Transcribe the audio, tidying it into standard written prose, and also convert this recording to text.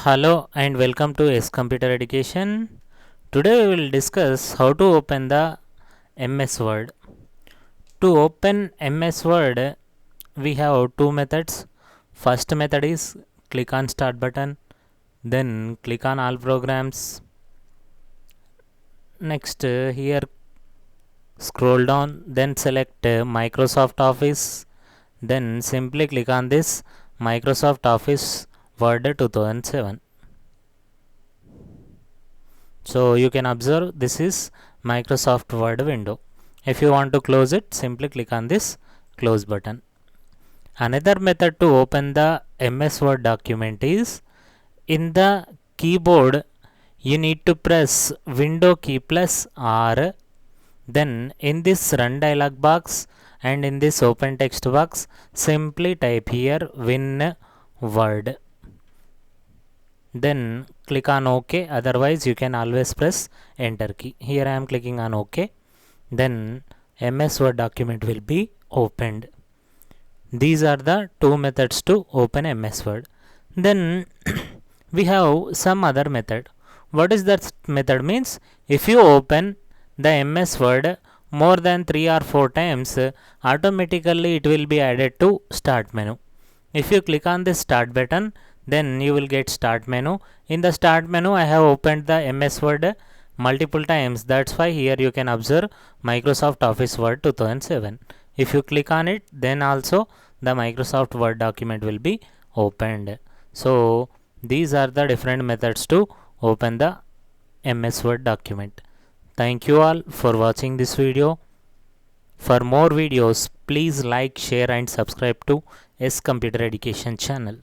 Hello and welcome to S Computer Education. Today we will discuss how to open the MS Word. To open MS Word, we have two methods. First method is click on Start button, then click on All Programs. Next, here scroll down, then select Microsoft Office. Then simply click on this Microsoft Office Word 2007. So you can observe this is Microsoft Word window. If you want to close it, simply click on this close button. Another method to open the MS Word document is in the keyboard you need to press window key plus R. Then in this run dialog box and in this open text box simply type here Win Word. Then click on OK, otherwise you can always press enter key. Here I am clicking on OK. Then MS Word document will be opened. These are the two methods to open MS Word. Then we have some other method. What is that method means? If you open the MS Word more than 3 or 4 times, automatically it will be added to start menu. If you click on this start button, then you will get start menu. In the start menu I have opened the MS Word multiple times, that's why here you can observe Microsoft Office Word 2007. If you click on it, then also the Microsoft Word document will be opened. So these are the different methods to open the MS Word document. Thank you all for watching this video. For more videos, please like, share and subscribe to S Computer Education channel.